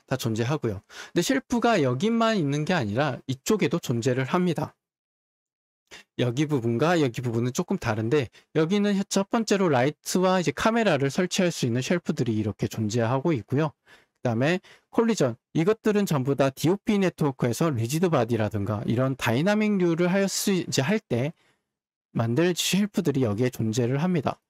다 존재하고요. 근데 쉘프가 여기만 있는 게 아니라 이쪽에도 존재를 합니다. 여기 부분과 여기 부분은 조금 다른데 여기는 첫 번째로 라이트와 이제 카메라를 설치할 수 있는 쉘프들이 이렇게 존재하고 있고요. 그 다음에 콜리전 이것들은 전부 다 DOP 네트워크에서 리지드 바디라든가 이런 다이나믹 류를 할 때 만들 쉘프들이 여기에 존재를 합니다.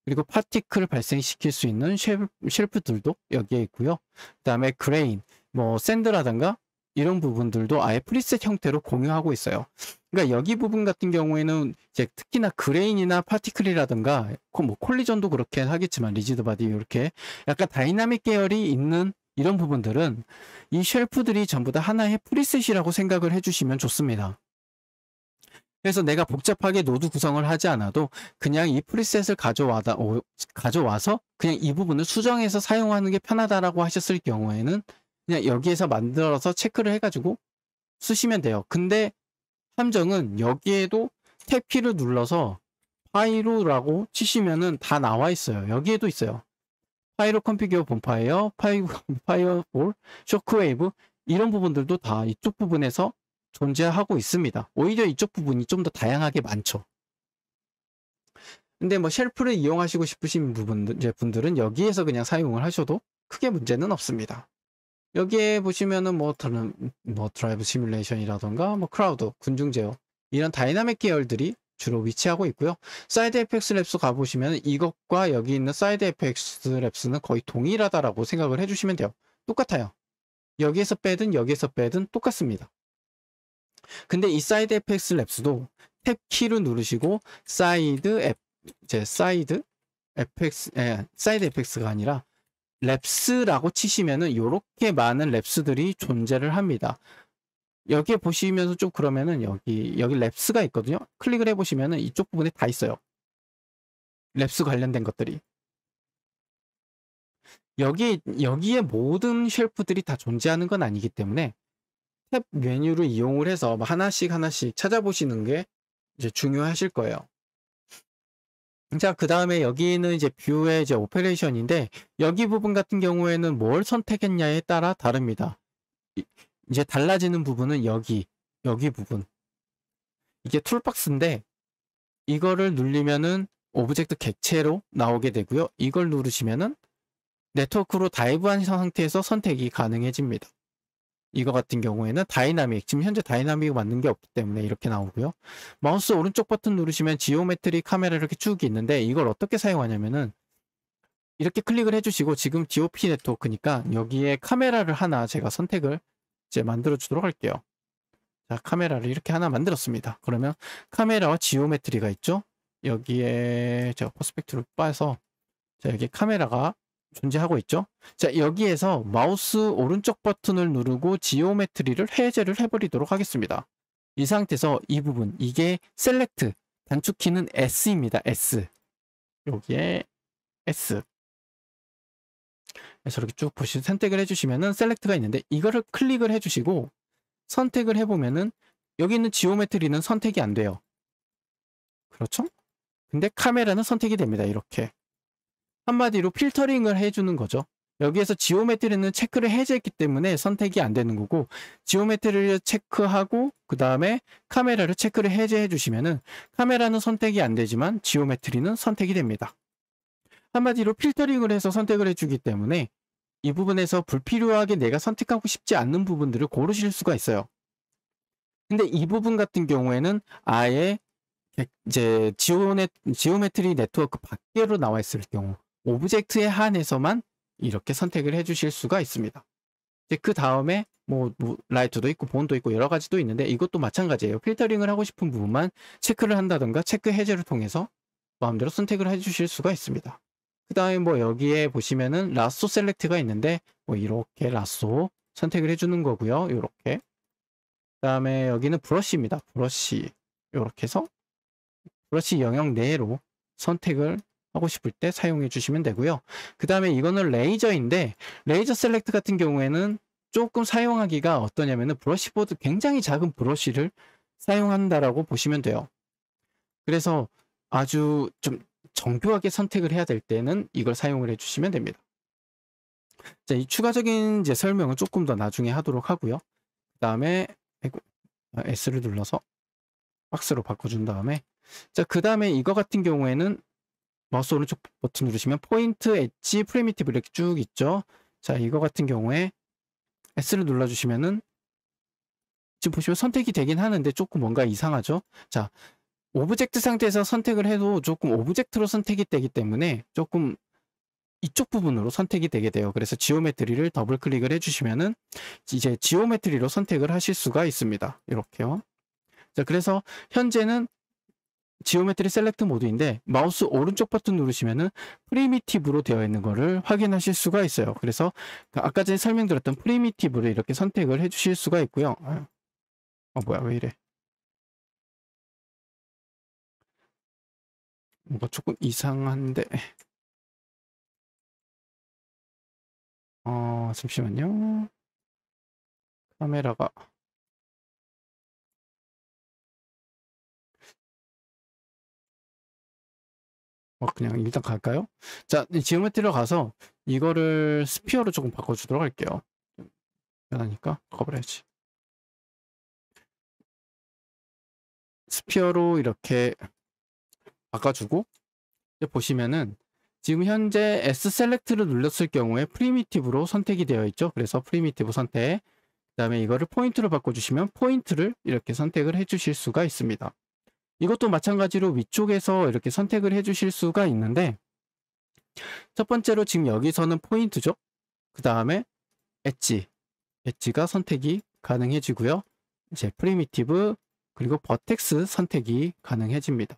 그리고 파티클을 발생시킬 수 있는 쉘프들도 여기에 있고요. 그 다음에 그레인, 뭐 샌드라든가 이런 부분들도 아예 프리셋 형태로 공유하고 있어요. 그러니까 여기 부분 같은 경우에는 이제 특히나 그레인이나 파티클이라든가 뭐 콜리전도 그렇게 하겠지만 리지드 바디 이렇게 약간 다이나믹 계열이 있는 이런 부분들은 이 쉘프들이 전부 다 하나의 프리셋이라고 생각을 해주시면 좋습니다. 그래서 내가 복잡하게 노드 구성을 하지 않아도 그냥 이 프리셋을 가져와서 그냥 이 부분을 수정해서 사용하는 게 편하다라고 하셨을 경우에는 그냥 여기에서 만들어서 체크를 해가지고 쓰시면 돼요. 근데 함정은 여기에도 탭키를 눌러서 파이로라고 치시면은 다 나와 있어요. 여기에도 있어요. 파이로 컴피규어 본파이어, 파이어볼, 쇼크웨이브 이런 부분들도 다 이쪽 부분에서 존재하고 있습니다. 오히려 이쪽 부분이 좀 더 다양하게 많죠. 근데 뭐 쉘프를 이용하시고 싶으신 분들은 여기에서 그냥 사용을 하셔도 크게 문제는 없습니다. 여기에 보시면은 뭐 드라이브 시뮬레이션이라던가 뭐 크라우드, 군중 제어 이런 다이나믹 계열들이 주로 위치하고 있고요. 사이드 FX 랩스 가보시면 이것과 여기 있는 사이드 FX 랩스는 거의 동일하다라고 생각을 해주시면 돼요. 똑같아요. 여기에서 빼든 여기에서 빼든 똑같습니다. 근데 이 사이드 FX 랩스도 탭 키를 누르시고 사이드 FX가 아니라 랩스라고 치시면은 이렇게 많은 랩스들이 존재를 합니다. 여기에 보시면서 좀 그러면은 여기 랩스가 있거든요. 클릭을 해보시면은 이쪽 부분에 다 있어요. 랩스 관련된 것들이. 여기에 모든 쉘프들이 다 존재하는 건 아니기 때문에 탭 메뉴를 이용을 해서 하나씩 찾아보시는 게 이제 중요하실 거예요. 자, 그 다음에 여기는 이제 뷰의 이제 오퍼레이션인데 여기 부분 같은 경우에는 뭘 선택했냐에 따라 다릅니다. 이제 달라지는 부분은 여기 부분. 이게 툴박스인데 이거를 누르면은 오브젝트 객체로 나오게 되고요. 이걸 누르시면은 네트워크로 다이브한 상태에서 선택이 가능해집니다. 이거 같은 경우에는 다이나믹, 지금 현재 다이나믹 맞는 게 없기 때문에 이렇게 나오고요. 마우스 오른쪽 버튼 누르시면 지오메트리 카메라 이렇게 쭉 있는데 이걸 어떻게 사용하냐면은 이렇게 클릭을 해주시고 지금 DOP 네트워크니까 여기에 카메라를 하나 제가 선택을 이제 만들어 주도록 할게요. 자, 카메라를 이렇게 하나 만들었습니다. 그러면 카메라와 지오메트리가 있죠. 여기에 제가 퍼스펙티브를 빠서 자, 여기 카메라가 존재하고 있죠. 자, 여기에서 마우스 오른쪽 버튼을 누르고 지오메트리를 해제를 해버리도록 하겠습니다. 이 상태에서 이 부분, 이게 셀렉트, 단축키는 S입니다. S. 여기에 S. 그래서 이렇게 쭉 보시 선택을 해주시면은 셀렉트가 있는데 이거를 클릭을 해주시고 선택을 해보면은 여기 있는 지오메트리는 선택이 안 돼요. 그렇죠? 근데 카메라는 선택이 됩니다. 이렇게. 한마디로 필터링을 해주는 거죠. 여기에서 지오메트리는 체크를 해제했기 때문에 선택이 안 되는 거고 지오메트리를 체크하고 그 다음에 카메라를 체크를 해제해 주시면은 카메라는 선택이 안 되지만 지오메트리는 선택이 됩니다. 한마디로 필터링을 해서 선택을 해주기 때문에 이 부분에서 불필요하게 내가 선택하고 싶지 않는 부분들을 고르실 수가 있어요. 근데 이 부분 같은 경우에는 아예 이제 지오메트리 네트워크 밖으로 나와 있을 경우 오브젝트에 한해서만 이렇게 선택을 해 주실 수가 있습니다. 이제 그 다음에 뭐 라이트도 있고 본도 있고 여러 가지도 있는데 이것도 마찬가지예요. 필터링을 하고 싶은 부분만 체크를 한다던가 체크 해제를 통해서 마음대로 선택을 해 주실 수가 있습니다. 그 다음에 뭐 여기에 보시면은 라쏘 셀렉트가 있는데 뭐 이렇게 라쏘 선택을 해주는 거고요. 이렇게. 그 다음에 여기는 브러쉬입니다. 브러쉬. 이렇게 해서 브러쉬 영역 내로 선택을 하고 싶을 때 사용해 주시면 되고요. 그 다음에 이거는 레이저인데 레이저 셀렉트 같은 경우에는 조금 사용하기가 어떠냐면은 브러쉬보드 굉장히 작은 브러쉬를 사용한다라고 보시면 돼요. 그래서 아주 좀 정교하게 선택을 해야 될 때는 이걸 사용을 해주시면 됩니다. 자, 이 추가적인 이제 설명은 조금 더 나중에 하도록 하고요. 그 다음에 S를 눌러서 박스로 바꿔준 다음에 자, 그 다음에 이거 같은 경우에는 마우스 오른쪽 버튼 누르시면 포인트, 엣지, 프리미티브 이렇게 쭉 있죠. 자, 이거 같은 경우에 S를 눌러주시면은 지금 보시면 선택이 되긴 하는데 조금 뭔가 이상하죠. 자, 오브젝트 상태에서 선택을 해도 조금 오브젝트로 선택이 되기 때문에 조금 이쪽 부분으로 선택이 되게 돼요. 그래서 지오메트리를 더블 클릭을 해주시면은 이제 지오메트리로 선택을 하실 수가 있습니다. 이렇게요. 자, 그래서 현재는 지오메트리 셀렉트 모드인데 마우스 오른쪽 버튼 누르시면은 프리미티브로 되어 있는 거를 확인하실 수가 있어요. 그래서 아까 전에 설명드렸던 프리미티브를 이렇게 선택을 해주실 수가 있고요. 뭐야, 왜 이래? 뭔가 조금 이상한데. 잠시만요. 카메라가. 그냥 일단 갈까요? 자, 지오메트리로 가서 이거를 스피어로 조금 바꿔주도록 할게요. 편하니까 커버해야지. 스피어로 이렇게 바꿔주고 보시면은 지금 현재 S 셀렉트를 눌렀을 경우에 프리미티브로 선택이 되어 있죠. 그래서 프리미티브 선택. 그 다음에 이거를 포인트로 바꿔주시면 포인트를 이렇게 선택을 해주실 수가 있습니다. 이것도 마찬가지로 위쪽에서 이렇게 선택을 해주실 수가 있는데 첫 번째로 지금 여기서는 포인트죠. 그 다음에 엣지가 선택이 가능해지고요. 이제 프리미티브 그리고 버텍스 선택이 가능해집니다.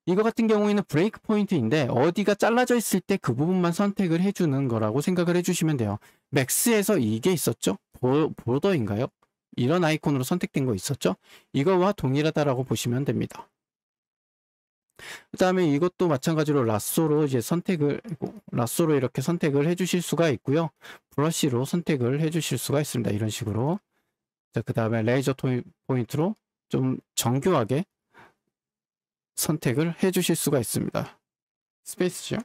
이거 같은 경우에는 브레이크 포인트인데 어디가 잘라져 있을 때 그 부분만 선택을 해주는 거라고 생각을 해주시면 돼요. 맥스에서 이게 있었죠? 보더인가요? 이런 아이콘으로 선택된 거 있었죠? 이거와 동일하다라고 보시면 됩니다. 그 다음에 이것도 마찬가지로 라쏘로 이제 라쏘로 이렇게 선택을 해주실 수가 있고요. 브러쉬로 선택을 해주실 수가 있습니다. 이런 식으로. 자, 그 다음에 레이저 포인트로 좀 정교하게 선택을 해주실 수가 있습니다. 스페이스죠?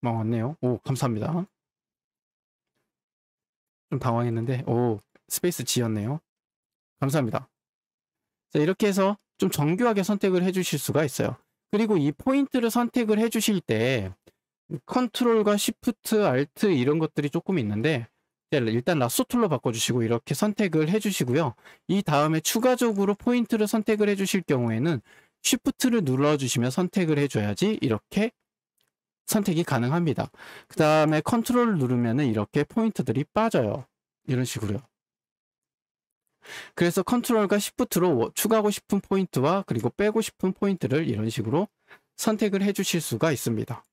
맞네요. 오, 감사합니다. 좀 당황했는데, 스페이스 G였네요. 감사합니다. 자, 이렇게 해서 좀 정교하게 선택을 해주실 수가 있어요. 그리고 이 포인트를 선택을 해주실 때 컨트롤과 시프트, 알트 이런 것들이 조금 있는데 일단 라쏘 툴로 바꿔주시고 이렇게 선택을 해주시고요. 이 다음에 추가적으로 포인트를 선택을 해주실 경우에는 쉬프트를 눌러주시면 선택을 해줘야지 이렇게 선택이 가능합니다. 그 다음에 컨트롤을 누르면 이렇게 포인트들이 빠져요. 이런 식으로요. 그래서 컨트롤과 시프트로 추가하고 싶은 포인트와 그리고 빼고 싶은 포인트를 이런 식으로 선택을 해주실 수가 있습니다.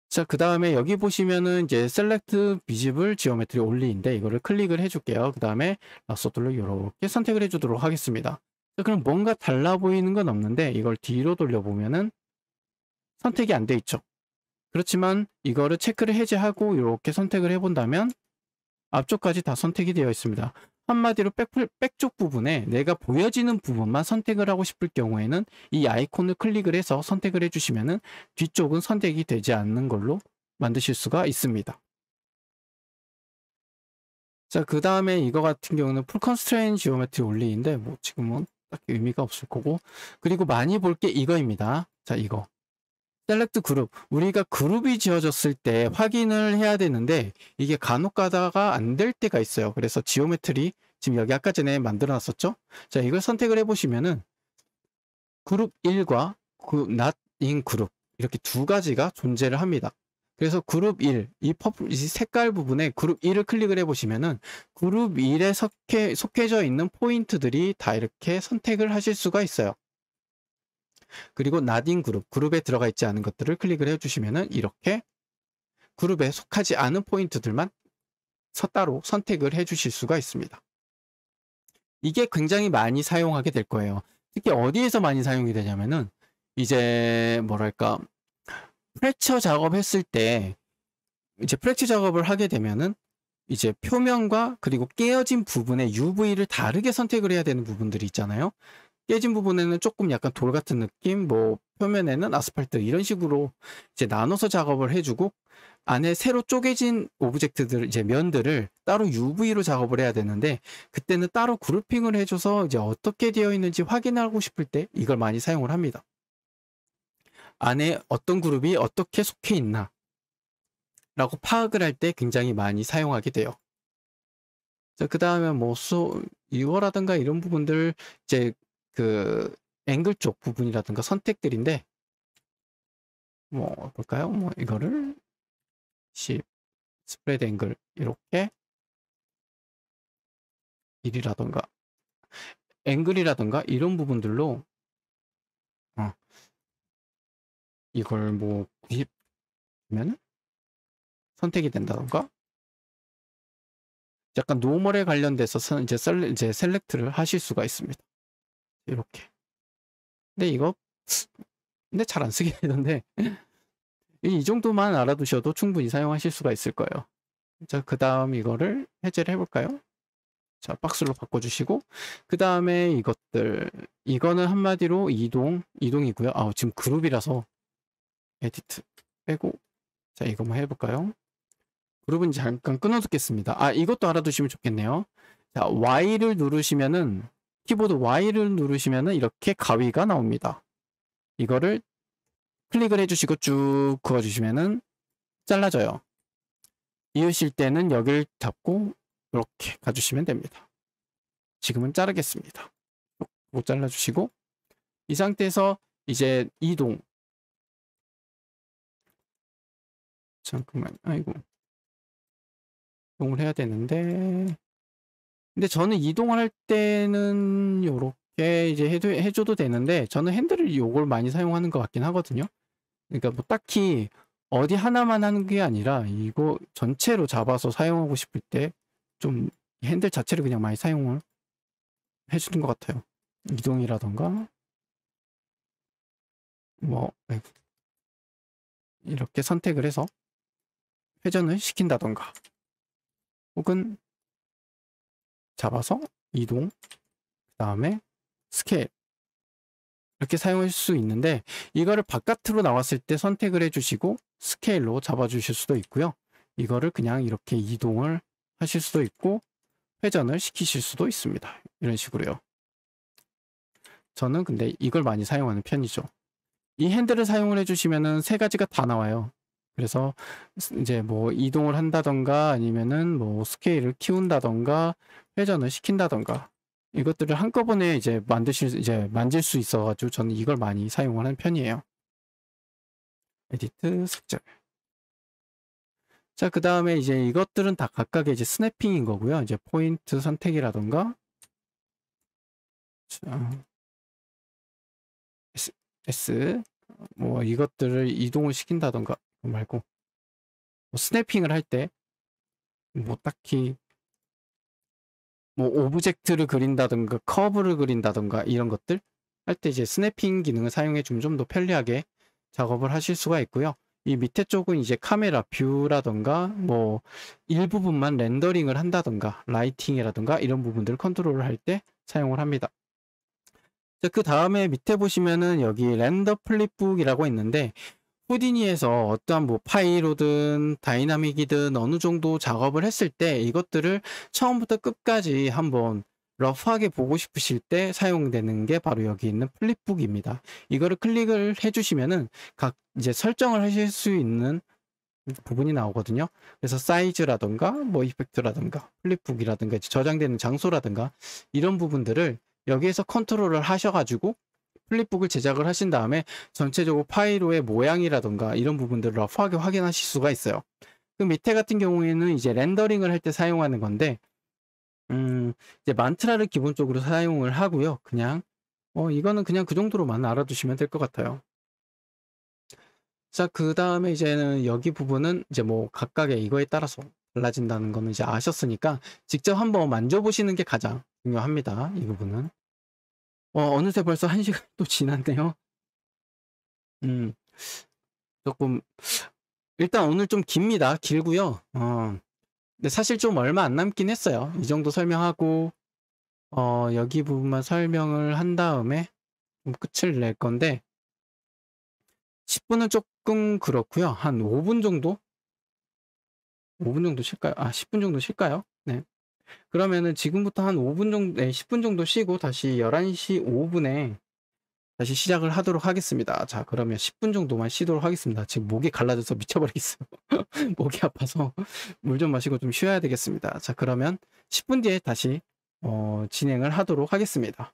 자, 그 다음에 여기 보시면은 이제 셀렉트 비지블 지오메트리 올리인데 이거를 클릭을 해줄게요. 그 다음에 라쏘툴로 이렇게 선택을 해주도록 하겠습니다. 자, 그럼 뭔가 달라 보이는 건 없는데 이걸 뒤로 돌려보면은 선택이 안 돼 있죠. 그렇지만 이거를 체크를 해제하고 이렇게 선택을 해본다면 앞쪽까지 다 선택이 되어 있습니다. 한마디로 백쪽 부분에 내가 보여지는 부분만 선택을 하고 싶을 경우에는 이 아이콘을 클릭을 해서 선택을 해주시면은 뒤쪽은 선택이 되지 않는 걸로 만드실 수가 있습니다. 자, 그 다음에 이거 같은 경우는 풀 컨스트레인 지오메트리 올리인데 뭐 지금은 딱히 의미가 없을 거고, 그리고 많이 볼 게 이거입니다. 자, 이거 셀렉트 그룹, 우리가 그룹이 지어졌을 때 확인을 해야 되는데 이게 간혹 가다가 안 될 때가 있어요. 그래서 지오메트리 지금 여기 아까 전에 만들어 놨었죠. 자, 이걸 선택을 해 보시면은 그룹 1과 not in 그룹 이렇게 두 가지가 존재를 합니다. 그래서 그룹 1, 이 색깔 부분에 그룹 1을 클릭을 해 보시면은 그룹 1에 속해져 있는 포인트들이 다 이렇게 선택을 하실 수가 있어요. 그리고 not in 그룹, 그룹에 들어가 있지 않은 것들을 클릭을 해주시면은 이렇게 그룹에 속하지 않은 포인트들만 따로 선택을 해주실 수가 있습니다. 이게 굉장히 많이 사용하게 될 거예요. 특히 어디에서 많이 사용이 되냐면은 이제 뭐랄까 프랙처 작업했을 때 이제 프랙처 작업을 하게 되면은 이제 표면과 그리고 깨어진 부분의 UV를 다르게 선택을 해야 되는 부분들이 있잖아요. 깨진 부분에는 조금 약간 돌 같은 느낌, 뭐 표면에는 아스팔트 이런 식으로 이제 나눠서 작업을 해주고 안에 새로 쪼개진 오브젝트들 이제 면들을 따로 UV로 작업을 해야 되는데 그때는 따로 그룹핑을 해줘서 이제 어떻게 되어 있는지 확인하고 싶을 때 이걸 많이 사용을 합니다. 안에 어떤 그룹이 어떻게 속해 있나 라고 파악을 할 때 굉장히 많이 사용하게 돼요. 자, 그 다음에 뭐 이거라든가 이런 부분들 이제 그 앵글 쪽 부분이라든가 선택들인데 뭐 볼까요? 뭐 이거를 10 스프레드 앵글 이렇게 1이라던가 앵글이라던가 이런 부분들로 이걸 뭐 90면 선택이 된다던가 약간 노멀에 관련돼서 이제 셀렉트를 하실 수가 있습니다. 이렇게. 근데 잘 안 쓰게 되던데 이 정도만 알아두셔도 충분히 사용하실 수가 있을 거예요. 자, 그 다음 이거를 해제를 해볼까요? 자, 박스로 바꿔주시고 그 다음에 이거는 한마디로 이동이고요. 지금 그룹이라서 에디트 빼고 자, 이거만 해볼까요? 그룹은 잠깐 끊어두겠습니다. 이것도 알아두시면 좋겠네요. 자, Y를 누르시면은 키보드 Y를 누르시면은 이렇게 가위가 나옵니다. 이거를 클릭을 해주시고 쭉 그어주시면은 잘라져요. 이으실 때는 여기를 잡고 이렇게 가주시면 됩니다. 지금은 자르겠습니다. 못 잘라주시고 이 상태에서 이제 잠깐만, 이동을 해야 되는데 근데 저는 이동을 할 때는 요렇게 이제 해줘도 되는데 저는 핸들을 요걸 많이 사용하는 것 같긴 하거든요. 그러니까 뭐 딱히 어디 하나만 하는 게 아니라 이거 전체로 잡아서 사용하고 싶을 때 좀 핸들 자체를 그냥 많이 사용을 해주는 것 같아요. 이동이라던가 뭐 이렇게 선택을 해서 회전을 시킨다던가 혹은 잡아서 이동 그 다음에 스케일 이렇게 사용할 수 있는데 이거를 바깥으로 나왔을 때 선택을 해주시고 스케일로 잡아주실 수도 있고요. 이거를 그냥 이렇게 이동을 하실 수도 있고 회전을 시키실 수도 있습니다. 이런 식으로요. 저는 근데 이걸 많이 사용하는 편이죠. 이 핸들을 사용을 해주시면은 세 가지가 다 나와요. 그래서 이제 뭐 이동을 한다던가 아니면은 뭐 스케일을 키운다던가 회전을 시킨다던가 이것들을 한꺼번에 이제 만질 수 있어가지고 저는 이걸 많이 사용하는 편이에요. 에디트 삭제. 자, 그 다음에 이제 이것들은 다 각각의 이제 스냅핑인 거고요. 이제 포인트 선택이라던가 S 뭐 이것들을 이동을 시킨다던가 말고 뭐 스냅핑을 할 때 뭐 딱히 뭐 오브젝트를 그린다던가 커브를 그린다던가 이런 것들 할 때 이제 스냅핑 기능을 사용해 주면 좀 더 편리하게 작업을 하실 수가 있고요. 이 밑에 쪽은 이제 카메라 뷰라던가 뭐 일부분만 렌더링을 한다던가 라이팅이라던가 이런 부분들을 컨트롤을 할 때 사용을 합니다. 자, 그 다음에 밑에 보시면은 여기 렌더 플립북이라고 있는데 후디니에서 어떠한 뭐 파이로든 다이나믹이든 어느 정도 작업을 했을 때 이것들을 처음부터 끝까지 한번 러프하게 보고 싶으실 때 사용되는 게 바로 여기 있는 플립북입니다. 이거를 클릭을 해주시면은 각 이제 설정을 하실 수 있는 부분이 나오거든요. 그래서 사이즈라던가 뭐 이펙트라던가 플립북이라던가 이제 저장되는 장소라던가 이런 부분들을 여기에서 컨트롤을 하셔가지고 플립북을 제작을 하신 다음에 전체적으로 파이로의 모양이라던가 이런 부분들을 러프하게 확인하실 수가 있어요. 그 밑에 같은 경우에는 이제 렌더링을 할 때 사용하는 건데 이제 만트라를 기본적으로 사용을 하고요. 그냥 이거는 그냥 그 정도로만 알아두시면 될 것 같아요. 자, 그 다음에 이제는 여기 부분은 이제 뭐 각각의 이거에 따라서 달라진다는 거는 이제 아셨으니까 직접 한번 만져보시는 게 가장 중요합니다. 이 부분은. 어느새 벌써 1시간 또 지났네요. 음, 조금, 일단 오늘 좀 깁니다. 길고요. 근데 사실 좀 얼마 안 남긴 했어요. 이 정도 설명하고, 여기 부분만 설명을 한 다음에 좀 끝을 낼 건데, 10분은 조금 그렇고요. 한 5분 정도? 5분 정도 쉴까요? 10분 정도 쉴까요? 네. 그러면은 지금부터 한 5분 정도, 10분 정도 쉬고 다시 11시 5분에 다시 시작을 하도록 하겠습니다. 자, 그러면 10분 정도만 쉬도록 하겠습니다. 지금 목이 갈라져서 미쳐버리겠어요. 목이 아파서 물 좀 마시고 좀 쉬어야 되겠습니다. 자, 그러면 10분 뒤에 다시 진행을 하도록 하겠습니다.